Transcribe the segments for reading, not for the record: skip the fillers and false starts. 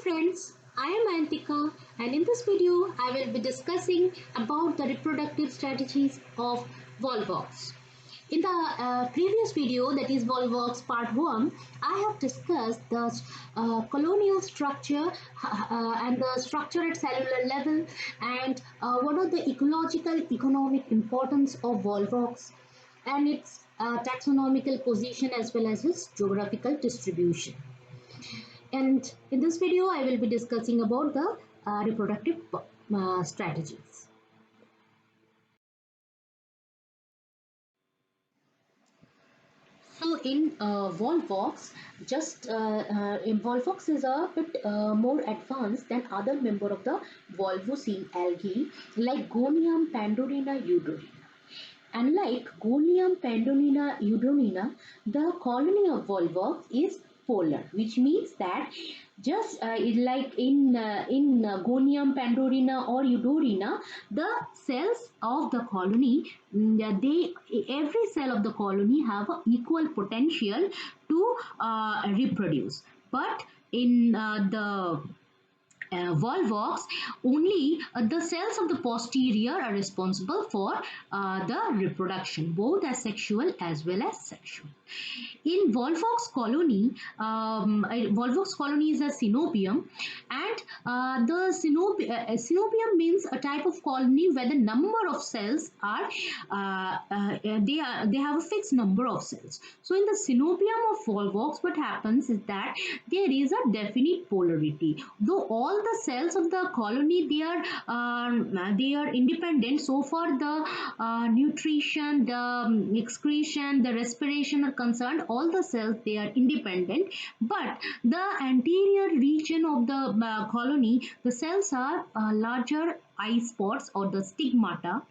friends, I am Antika and in this video I will be discussing about the reproductive strategies of Volvox. In the previous video, that is Volvox part 1, I have discussed the colonial structure and the structure at cellular level and what are the ecological economic importance of Volvox and its taxonomical position as well as its geographical distribution. And in this video, I will be discussing about the reproductive strategies. So in Volvox, Volvox is a bit more advanced than other member of the Volvocene algae like Gonium pandorina eudorina. Unlike Gonium pandorina eudorina, the colony of Volvox is polar, which means that just like in Gonium pandorina or eudorina, the cells of the colony, every cell of the colony have a equal potential to reproduce. But in the Volvox, only the cells of the posterior are responsible for the reproduction, both asexual as well as sexual. In Volvox colony is a synobium, and the synobium means a type of colony where the number of cells are they have a fixed number of cells. So in the synobium of Volvox, what happens is that there is a definite polarity. Though all the cells of the colony they are independent, so far the nutrition, the excretion, the respiration are concerned, all the cells they are independent, but the anterior region of the colony, the cells are larger eye spots or the stigmata,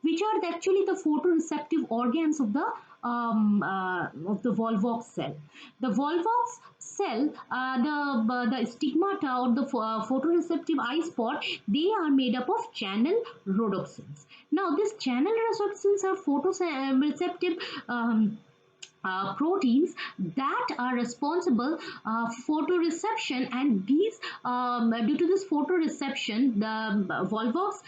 which are actually the photoreceptive organs of the Volvox cell. The Volvox cell, the stigmata or the photoreceptive eye spot, they are made up of channel rhodopsins. Now, these channel rhodopsins are photoreceptive proteins that are responsible photoreception, and these due to this photoreception, the Volvox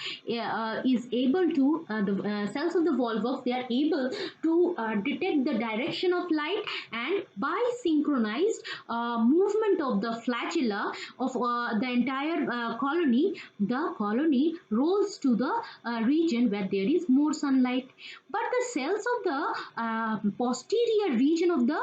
is able to the cells of the Volvox, they are able to detect the direction of light, and by synchronized movement of the flagella of the entire colony, the colony rolls to the region where there is more sunlight. But the cells of the posterior region of the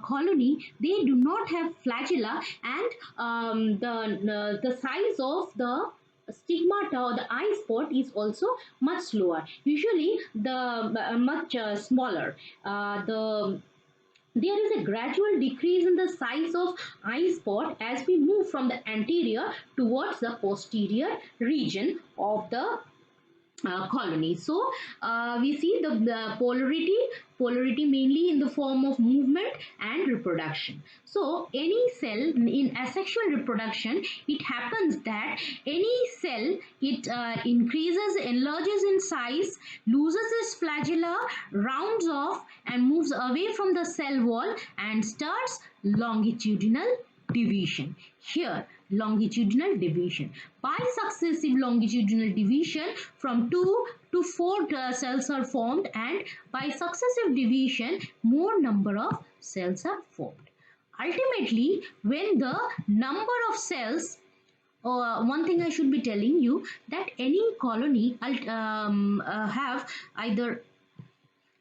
colony, they do not have flagella, and the size of the stigmata or the eye spot is also much lower, usually the much smaller. There is a gradual decrease in the size of eye spot as we move from the anterior towards the posterior region of the colony. So we see the polarity mainly in the form of movement and reproduction. So any cell in asexual reproduction, it happens that any cell, it increases, enlarges in size, loses its flagella, rounds off and moves away from the cell wall and starts longitudinal division. Here, longitudinal division. By successive longitudinal division, from 2 to 4 cells are formed, and by successive division, more number of cells are formed. Ultimately, when the number of cells, one thing I should be telling you, that any colony have either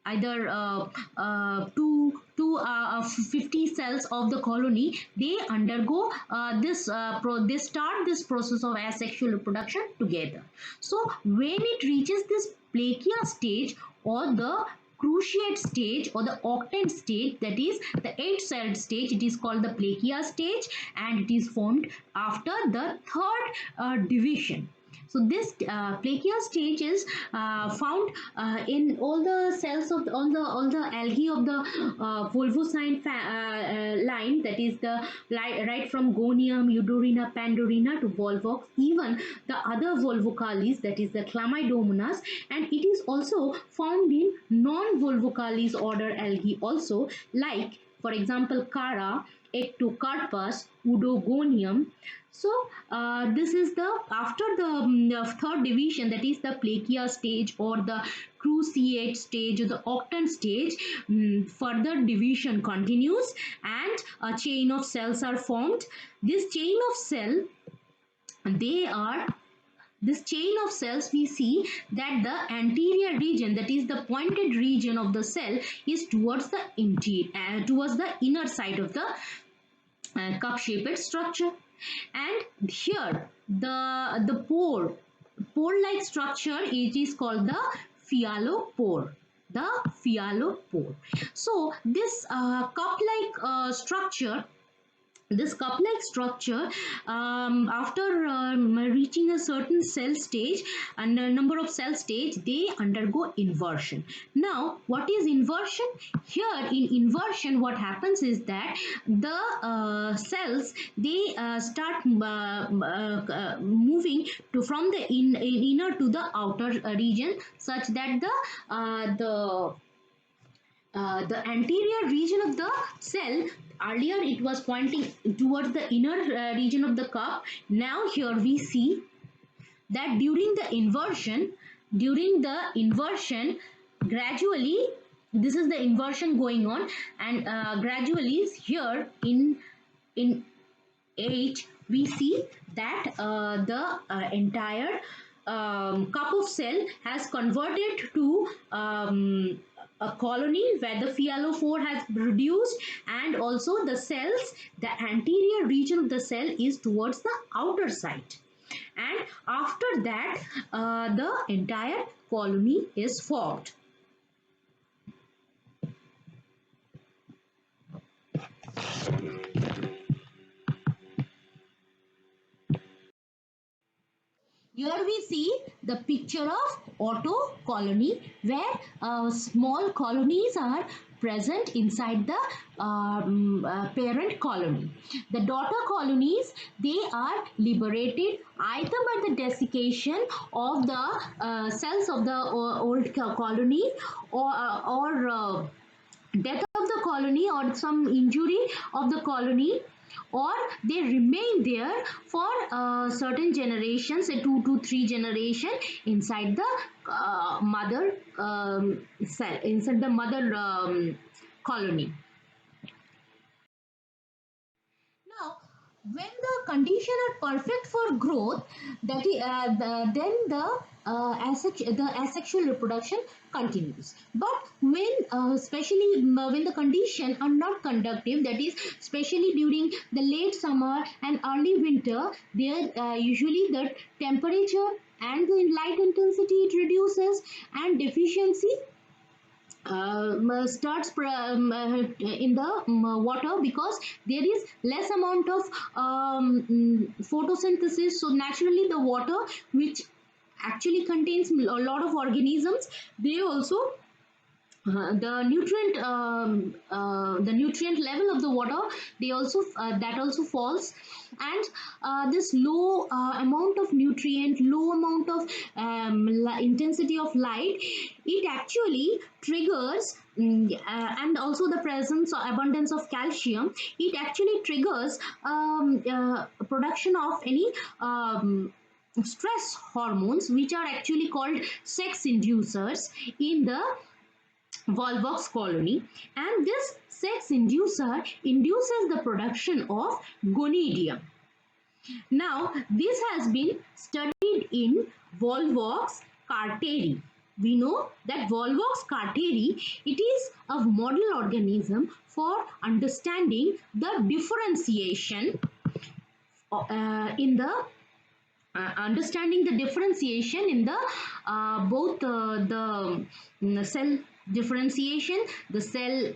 50 cells of the colony, they undergo they start this process of asexual reproduction together. So when it reaches this plakia stage or the cruciate stage or the octant stage, that is the 8-celled stage, it is called the plakia stage, and it is formed after the third division. So this plakia stage is found in all the cells of all the algae of the Volvocine line, that is the right from Gonium, Eudorina, Pandorina to Volvox, even the other Volvocales, that is the Chlamydomonas, and it is also found in non-Volvocales order algae also, like for example Chara, Ectocarpus, Oedogonium. So this is the after the third division, that is the Plakia stage or the cruciate stage or the octant stage. Further division continues and a chain of cells are formed. This chain of cell, they are this chain of cells, we see that the anterior region, that is the pointed region of the cell, is towards the interior, towards the inner side of the cup-shaped structure. And here the pore-like structure, it is called the phylopore. The phylopore. So this cup-like structure, this cup-like structure, after reaching a certain cell stage and a number of cell stage, they undergo inversion. Now what is inversion? Here in inversion, what happens is that the cells, they start moving to from the inner to the outer region, such that the anterior region of the cell, earlier it was pointing towards the inner region of the cup. Now here we see that during the inversion, gradually, this is the inversion going on, and gradually here in H, we see that the entire cup of cell has converted to a colony where the phyllophore has reduced, and also the cells, the anterior region of the cell is towards the outer side. And after that, the entire colony is formed. Here we see the picture of autocolony, where small colonies are present inside the parent colony. The daughter colonies, they are liberated either by the desiccation of the cells of the old colony, or death of the colony, or some injury of the colony, or they remain there for certain generations, 2 to 3 generation, inside the mother cell, inside the mother colony. Now, when the condition are perfect for growth, then the asexual reproduction continues. But when especially when the condition are not conductive, that is especially during the late summer and early winter, there usually the temperature and the light intensity it reduces, and deficiency starts in the water, because there is less amount of photosynthesis. So naturally the water, which actually contains a lot of organisms, they also the nutrient level of the water, they also that also falls. And this low amount of nutrient, low amount of intensity of light, it actually triggers, and also the presence or abundance of calcium, it actually triggers production of any stress hormones, which are actually called sex inducers in the Volvox colony, and this sex inducer induces the production of gonidium. Now, this has been studied in Volvox carteri. We know that Volvox carteri, it is a model organism for understanding the differentiation in the understanding the differentiation in the both the cell differentiation, the cell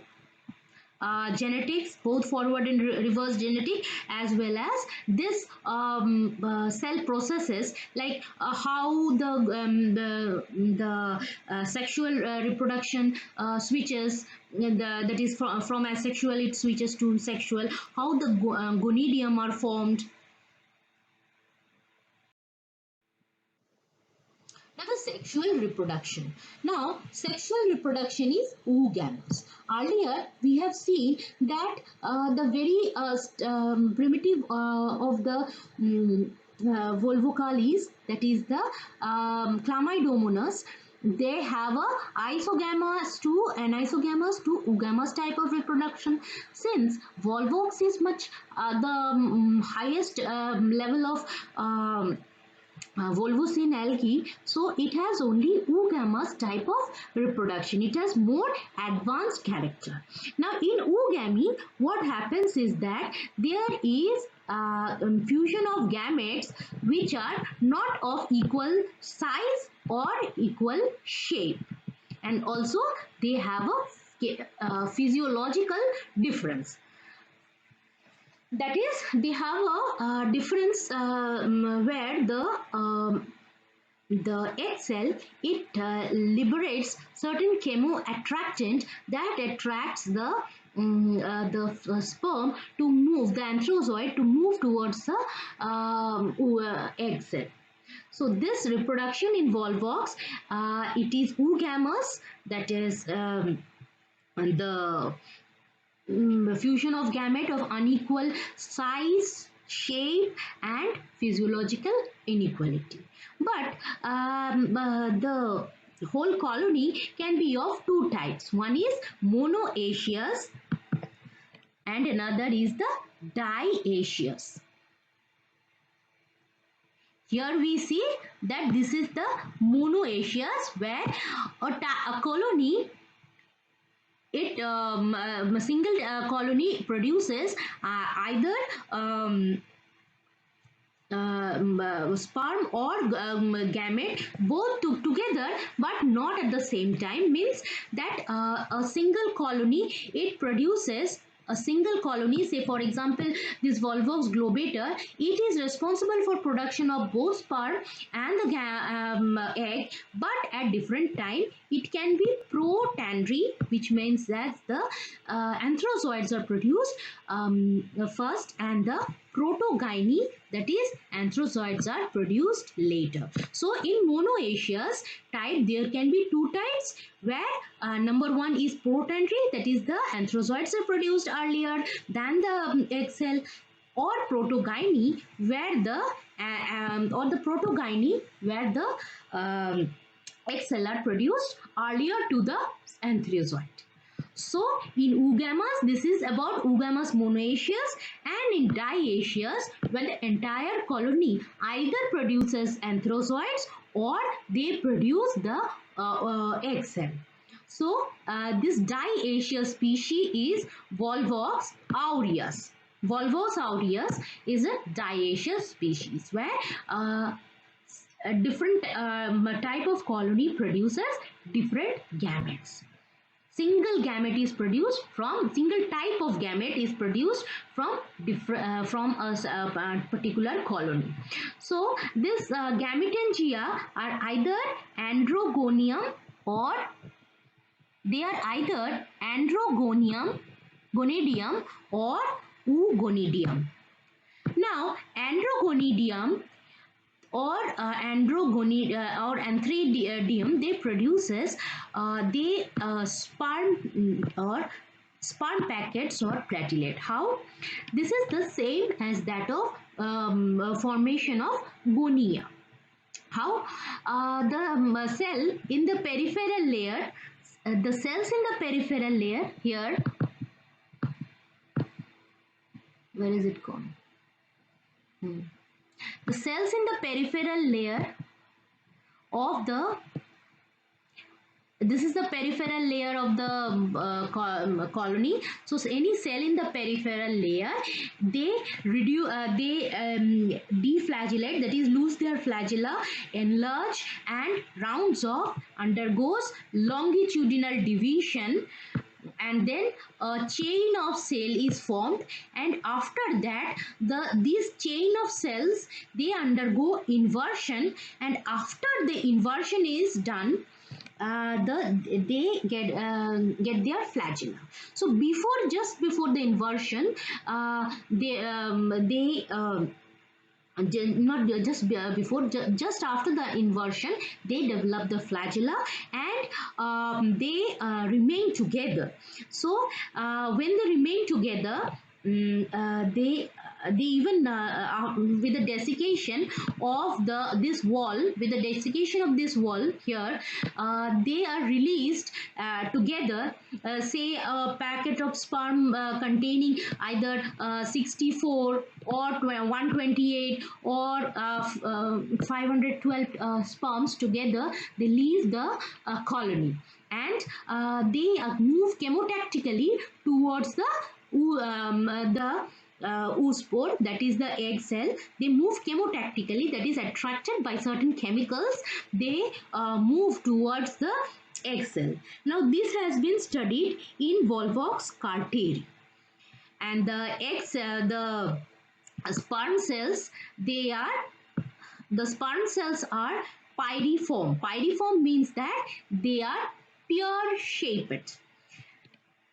genetics, both forward and reverse genetic, as well as this cell processes, like how the sexual reproduction switches, that is from asexual it switches to sexual, how the gonidium are formed. Now, the sexual reproduction. Now, sexual reproduction is oogamous. Earlier, we have seen that the very primitive of the Volvocalis, that is the Chlamydomonas, they have a isogamous to anisogamous to oogamous type of reproduction. Since Volvox is much the highest level of Volvocene algae, so it has only oogamous type of reproduction. It has more advanced character. Now in oogamy, what happens is that there is fusion of gametes which are not of equal size or equal shape, and also they have a physiological difference. That is, they have a difference where the egg cell, it liberates certain chemoattractant that attracts the sperm to move, the anthrozoid to move towards the egg cell. So this reproduction in Volvox, it is oogamous, that is the fusion of gamete of unequal size, shape and physiological inequality. But the whole colony can be of two types. One is monoecious and another is the dioecious. Here we see that this is the monoecious, where a colony, a single colony produces either sperm or gamete both together but not at the same time. Means that a single colony, it produces a single colony, say for example this Volvox globata, it is responsible for production of both sperm and the egg, but at different time. It can be protandry, which means that the anthrozoids are produced first and the protogyny, that is anthrozoids, are produced later. So in monoecious type there can be two types, where number one is protandry, that is the anthrozoids are produced earlier than the egg cell, or protogyny, where the protogyny, where the egg cell are produced earlier to the anthrozoid. So in oogamous, this is about oogamous monoecious, and in dioecious, when the entire colony either produces anthrozoids or they produce the egg cell. So this dioecious species is Volvox aureus. Volvox aureus is a dioecious species, where a different type of colony produces different gametes. Single gamete is produced from, single type of gamete is produced from different from a particular colony. So this gametangia are either androgonium, or they are either androgonium, gonadium or oogonidium. Now androgonidium or or anthridium, they produces sperm or sperm packets or platelet. How? This is the same as that of formation of gonia. How? The cell in the peripheral layer, the cells in the peripheral layer here, where is it gone? The cells in the peripheral layer of the, this is the peripheral layer of the colony. So any cell in the peripheral layer, they reduce, deflagellate, that is lose their flagella, enlarge and rounds off, undergoes longitudinal division, and then a chain of cell is formed, and after that this chain of cells, they undergo inversion, and after the inversion is done, they get their flagella. So just before the inversion, they not just before, just after the inversion, they develop the flagella, and they remain together. So when they remain together, they even with the desiccation of this wall, with the desiccation of this wall here, they are released together. Say a packet of sperm containing either 64 or 128 or 512 sperms together, they leave the colony, and they move chemotactically towards the oospore, that is the egg cell. They move chemotactically, that is attracted by certain chemicals. They move towards the egg cell. Now this has been studied in Volvox carteri, and the sperm cells, they are the sperm cells are pyriform. Pyriform means that they are pear shaped,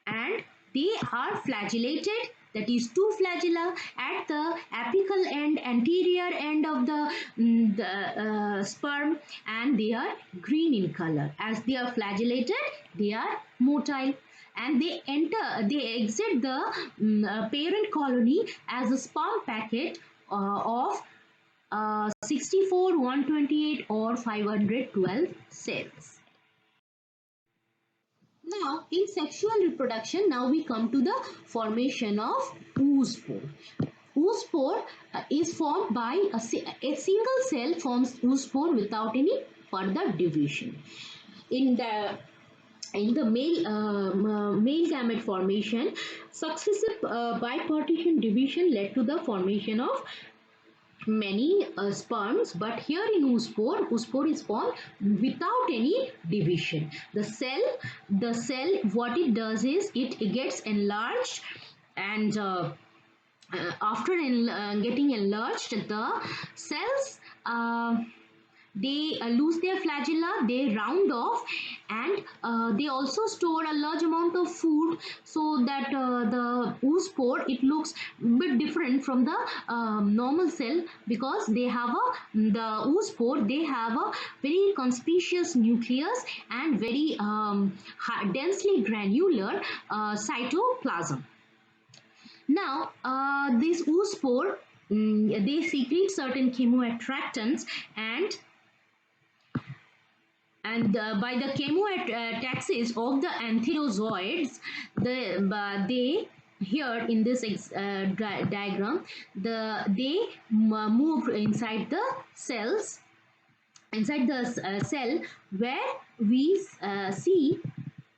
and they are flagellated, that is two flagella at the apical end, anterior end of the sperm, and they are green in color. As they are flagellated, they are motile, and they exit the parent colony as a sperm packet of 64, 128 or 512 cells. Now, in sexual reproduction, now we come to the formation of oospore. Oospore is formed by a single cell forms oospore without any further division. In the male gamete formation, successive bipartition division led to the formation of many sperms, but here in oospore is formed without any division. The cell, what it does is it gets enlarged, and after getting enlarged, the cells they lose their flagella, they round off, and they also store a large amount of food, so that the oospore, it looks a bit different from the normal cell, because the oospore, they have a very conspicuous nucleus and very densely granular cytoplasm. Now, this oospore, they secrete certain chemoattractants, and by the chemotaxis of the antherozoids, they here in this diagram, they move inside the cells, inside the cell, where we see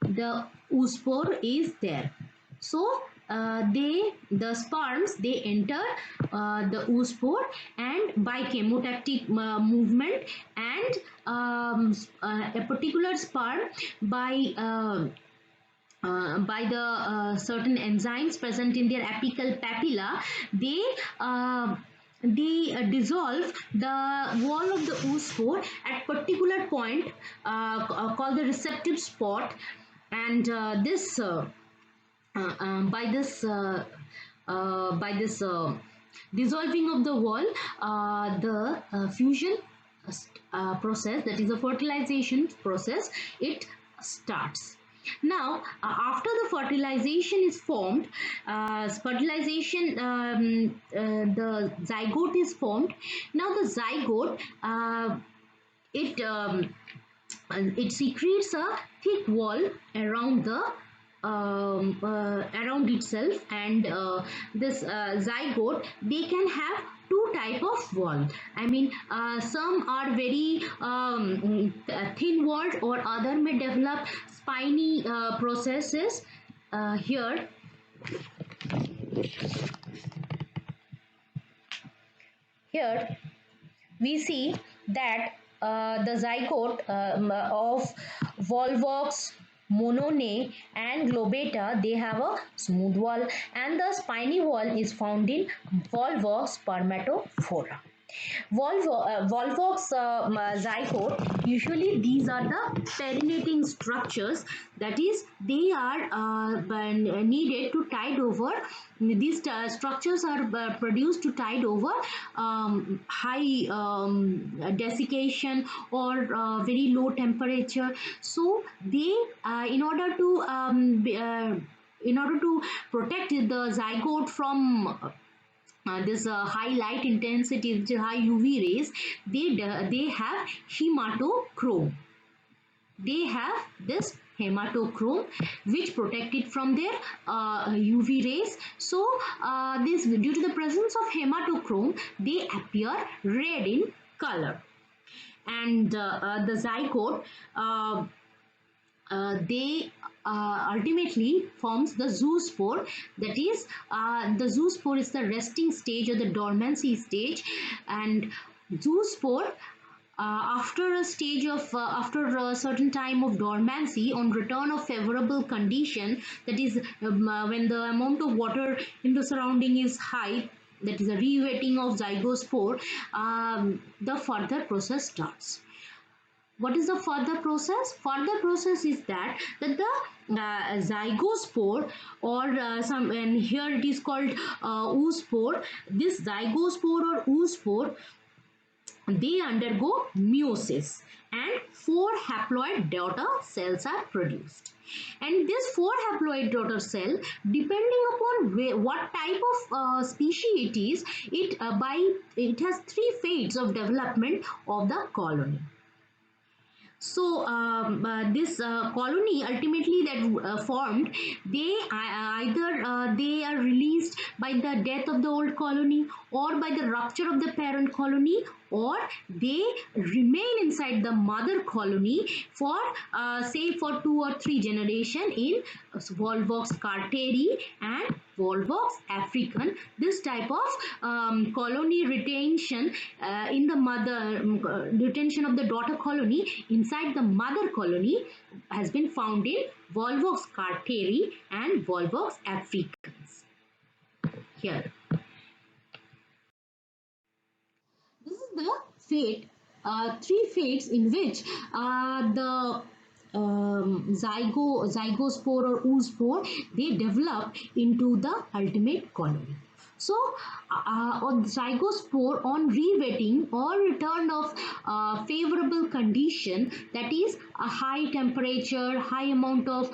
the oospore is there. So the sperms, they enter the oospore, and by chemotactic movement, and a particular sperm, by the certain enzymes present in their apical papilla, they dissolve the wall of the oospore at particular point called the receptive spot, and by this dissolving of the wall, the fusion process, that is a fertilization process, it starts. Now, after the fertilization is formed, the zygote is formed. Now, the zygote, it it secretes a thick wall around the around itself, and this zygote, they can have two type of wall. I mean, some are very thin walled, or other may develop spiny processes. Here we see that the zygote of Volvox, Monone and Globata, they have a smooth wall, and the spiny wall is found in Volvox spermatophora. Volvox zygote, usually these are the perinating structures, that is they are needed to tide over. These structures are produced to tide over high desiccation or very low temperature. So they in order to protect the zygote from this high light intensity, which is high UV rays, they have hematochrome. They have this hematochrome which protect it from their UV rays. So this, due to the presence of hematochrome, they appear red in color. And the zygote, they ultimately forms the zoospore. That is, the zoospore is the resting stage or the dormancy stage. And zoospore, after a stage of after a certain time of dormancy, on return of favorable condition, that is when the amount of water in the surrounding is high, that is a re-wetting of zygospore, the further process starts. What is the further process? Further process is that the zygospore, or some, and here it is called oospore. This zygospore or oospore, they undergo meiosis and four haploid daughter cells are produced. And this four haploid daughter cell, depending upon what type of species it is, it has three phases of development of the colony. So this colony ultimately that formed, they either they are released by the death of the old colony, or by the rupture of the parent colony, or they remain inside the mother colony for say for 2 or 3 generations in Volvox carteri and Volvox african. This type of colony retention in the mother retention of the daughter colony inside the mother colony has been found in Volvox carteri and Volvox africans. Here, this is the fate, three fates in which the zygospore or oospore, they develop into the ultimate colony. So on zygospore, on re-wetting or return of favorable condition, that is a high temperature, high amount of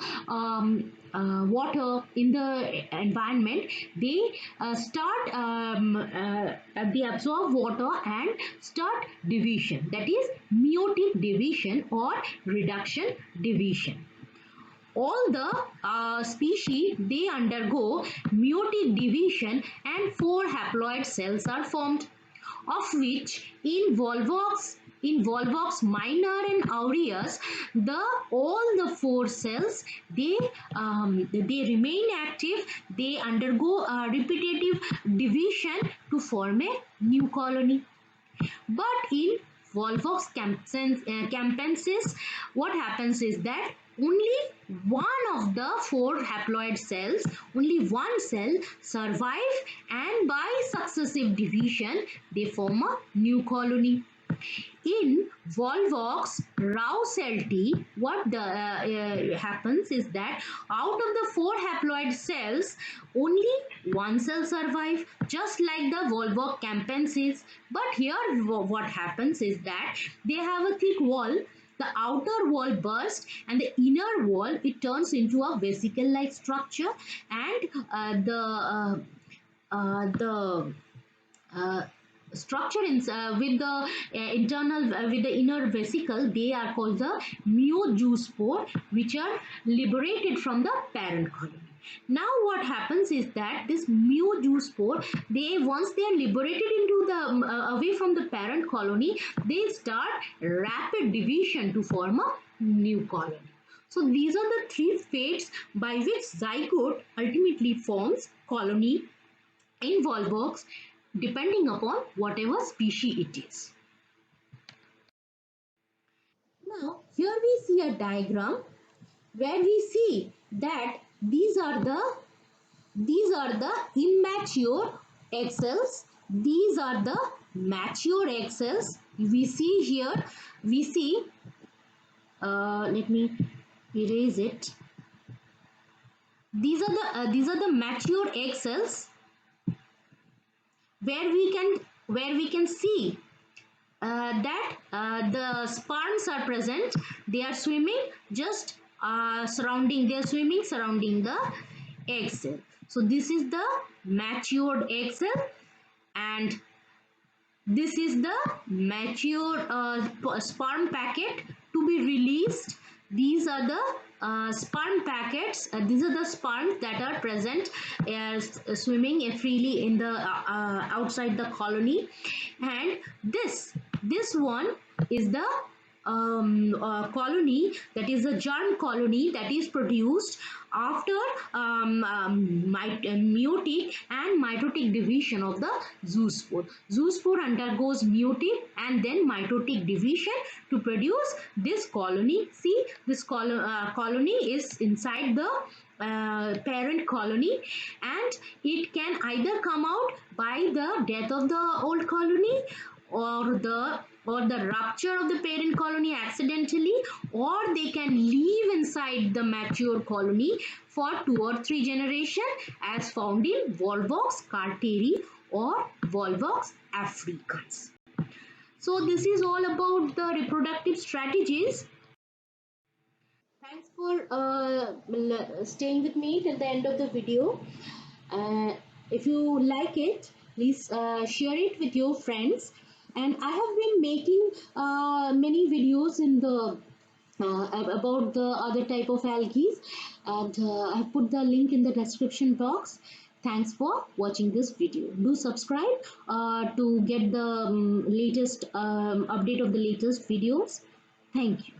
water in the environment, they they absorb water and start division, that is meiotic division or reduction division. All the species, they undergo meiotic division and four haploid cells are formed, of which in Volvox minor and aureus, the all the four cells, they remain active. They undergo repetitive division to form a new colony. But in Volvox campensis, what happens is that only one of the four haploid cells, only one cell survive, and by successive division they form a new colony. In Volvox rouselti, what happens is that out of the four haploid cells, only one cell survive, just like the Volvox campensis. But here what happens is that they have a thick wall. The outer wall bursts and the inner wall, it turns into a vesicle-like structure, and the structure with the internal with the inner vesicle, they are called the meiospore, which are liberated from the parent colony. Now what happens is that this meiospore, they once they are liberated into the away from the parent colony, they start rapid division to form a new colony. So these are the three fates by which zygote ultimately forms colony in Volvox, depending upon whatever species it is. Now here we see a diagram where we see that these are the immature egg cells. These are the mature egg cells. We see here, we see, let me erase it. These are the mature egg cells where we can see that the sperms are present. They are swimming just they are swimming surrounding the egg cell. So this is the matured egg cell, and this is the mature sperm packet to be released. These are the sperm packets. These are the sperms that are present swimming freely in the outside the colony, and this one is the colony, that is a germ colony that is produced after mutate and mitotic division of the zoospore. Zoospore undergoes mutate and then mitotic division to produce this colony. See, this colony is inside the parent colony, and it can either come out by the death of the old colony, or the rupture of the parent colony accidentally, or they can live inside the mature colony for 2 or 3 generations, as found in Volvox carteri or Volvox africans. So this is all about the reproductive strategies. Thanks for staying with me till the end of the video. If you like it, please share it with your friends. And I have been making many videos in the about the other type of algae, and I put the link in the description box. Thanks for watching this video. Do subscribe to get the latest update of the latest videos. Thank you.